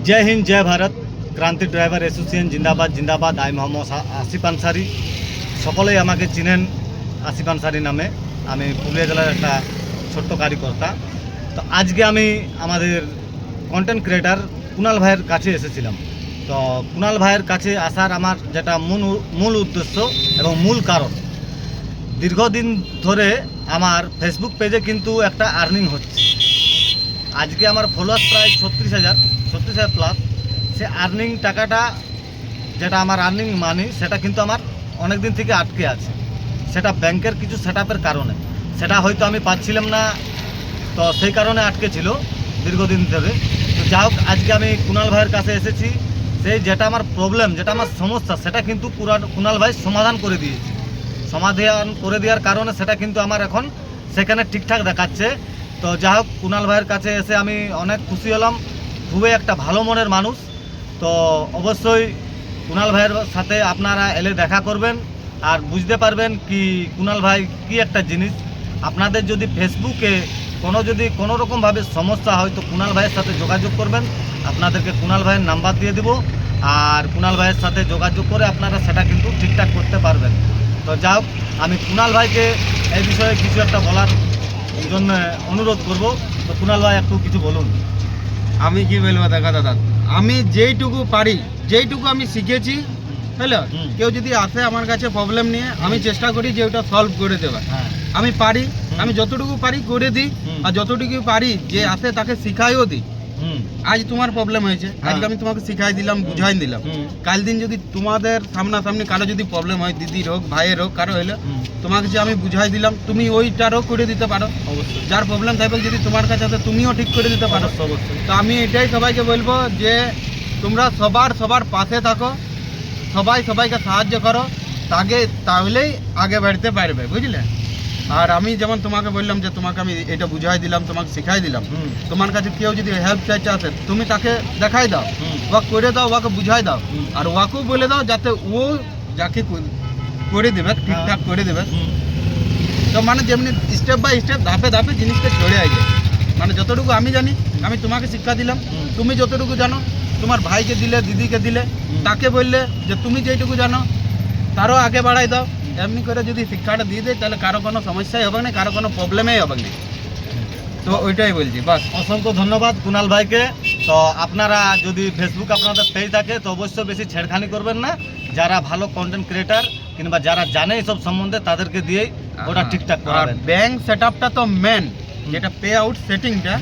जय हिंद जय भारत क्रांति ड्राइवर एसोसिएशन जिंदाबाद जिंदाबाद आई मोहम्मद आसिफ आनसारी सकलेই আমাকে চিনেন आसिफ आनसारी नामे আমি পুরুলিয়া জেলার একটা ছোট্ট কার্যকর্তা। তো আজকে আমি আমাদের কন্টেন্ট ক্রিয়েটার কুণাল ভাইয়ের কাছে এসেছিলাম। তো কুণাল ভাইয়ের কাছে আসার আমার যেটা মূল উদ্দেশ্য এবং মূল কারণ, দীর্ঘদিন ধরে আমার ফেসবুক পেজে কিন্তু একটা আর্নিং হচ্ছে। আজকে আমার ফলোয়ার্স প্রায় 36,000 প্লাস। সে আর্নিং টাকাটা যেটা আমার আর্নিং মানি সেটা কিন্তু আমার অনেক দিন থেকে আটকে আছে। সেটা ব্যাংকের কিছু সেটআপের কারণে, সেটা হয়তো আমি পাচ্ছিলাম না, তো সেই কারণে আটকে ছিল দীর্ঘদিন ধরে। তো যাই হোক, আজকে আমি কুণাল ভাইয়ের কাছে এসেছি। সেই যেটা আমার প্রবলেম, যেটা আমার সমস্যা, সেটা কিন্তু কুণাল ভাই সমাধান করে দিয়েছে। সমাধান করে দেওয়ার কারণে সেটা কিন্তু আমার এখন সেখানে ঠিকঠাক দেখাচ্ছে। তো যাই হোক, কুণাল ভাইয়ের কাছে এসে আমি অনেক খুশি হলাম। খুবই একটা ভালো মনের মানুষ। তো অবশ্যই কুণাল ভাইয়ের সাথে আপনারা এলে দেখা করবেন আর বুঝতে পারবেন কি কুণাল ভাই কি একটা জিনিস। আপনাদের যদি ফেসবুকে যদি কোনো রকমভাবে সমস্যা হয় তো কুণাল ভাইয়ের সাথে যোগাযোগ করবেন। আপনাদেরকে কুণাল ভাইয়ের নাম্বার দিয়ে দেবো, আর কুণাল ভাইয়ের সাথে যোগাযোগ করে আপনারা সেটা কিন্তু ঠিকঠাক করতে পারবেন। তো যাই হোক, আমি কুণাল ভাইকে এই বিষয়ে কিছু একটা বলার জন্য অনুরোধ করব। তো কুণাল ভাই একটু কিছু বলুন। আমি কি বলবো, দেখা দাদা, আমি যেইটুকু পারি, যেইটুকু আমি শিখেছি, হ্যালো, কেউ যদি আসে আমার কাছে প্রবলেম নিয়ে, আমি চেষ্টা করি যে ওটা সলভ করে দেওয়া। আমি পারি, আমি যতটুকু পারি করে দিই, আর যতটুকু পারি যে আসে তাকে শিখাইও দিই। আজ তোমার প্রবলেম হয়েছে, আজকে আমি তোমাকে শিখাই দিলাম, বুঝাই দিলাম। কাল দিন যদি তোমাদের সামনাসামনি কারো যদি প্রবলেম হয়, দিদির হোক, ভাইয়ের হোক, কারো হইলে তোমাকে যে আমি বুঝাই দিলাম, তুমি ওইটারও করে দিতে পারো। অবশ্যই যার প্রবলেম থাকবে যদি তোমার কাছে আসে, তুমিও ঠিক করে দিতে পারো। অবশ্যই। তো আমি এটাই সবাইকে বলবো যে তোমরা সবার পাশে থাকো, সবাইকে সাহায্য করো, তাহলেই আগে বাড়তে পারবে, বুঝলে। আর আমি যেমন তোমাকে বললাম যে তোমাকে আমি এটা বুঝাই দিলাম, তোমাকে শিখাই দিলাম। তোমার কাছে কেউ যদি হেল্প চাইতে আসে, তুমি তাকে দেখাই দাও, ওয়াক করে দাও, ওয়াকে বুঝাই দাও, আর ওয়াকেও বলে দাও যাতে ও যাকে করে দেবে, ঠিকঠাক করে দেবে। তো মানে যেমনি স্টেপ বাই স্টেপ, ধাপে ধাপে জিনিসটা চলে আসে। মানে যতটুকু আমি জানি, আমি তোমাকে শিক্ষা দিলাম, তুমি যতটুকু জানো তোমার ভাইকে দিলে, দিদিকে দিলে, তাকে বললে যে তুমি যেটুকু জানো তারও আগে বাড়াই দাও। এমনি করে যদি শিক্ষাটা দিয়ে দেয়, তাহলে কারো কোনো সমস্যাই হবে না, কারো কোনো প্রবলেমই হবে না। তো ওইটাই বলছি, বাস। অসংখ্য ধন্যবাদ কুণাল ভাইকে। তো আপনারা যদি ফেসবুক আপনাদের পেজ থাকে তো অবশ্যই বেশি ছেড়খানি করবেন না। যারা ভালো কন্টেন্ট ক্রিয়েটার কিংবা যারা জানে এইসব সম্বন্ধে তাদেরকে দিয়েই ওটা ঠিকঠাক করাবেন। ব্যাংক সেটআপটা তো মেন, যেটা পে আউট সেটিংটা,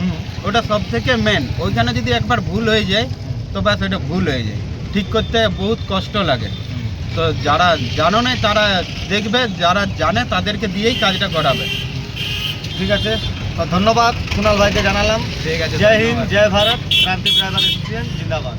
ওটা সব থেকে মেন। ওইখানে যদি একবার ভুল হয়ে যায় তো ব্যাস ওইটা ভুল হয়ে যায়, ঠিক করতে বহুত কষ্ট লাগে। তো যারা জানো না তারা দেখবে, যারা জানে তাদেরকে দিয়েই কাজটা করাবে। ঠিক আছে, তো ধন্যবাদ কুণাল ভাইকে জানালাম। ঠিক আছে, জয় হিন্দ জয় ভারত, ক্রান্তি ড্রাইভার এসোসিয়েশন জিন্দাবাদ।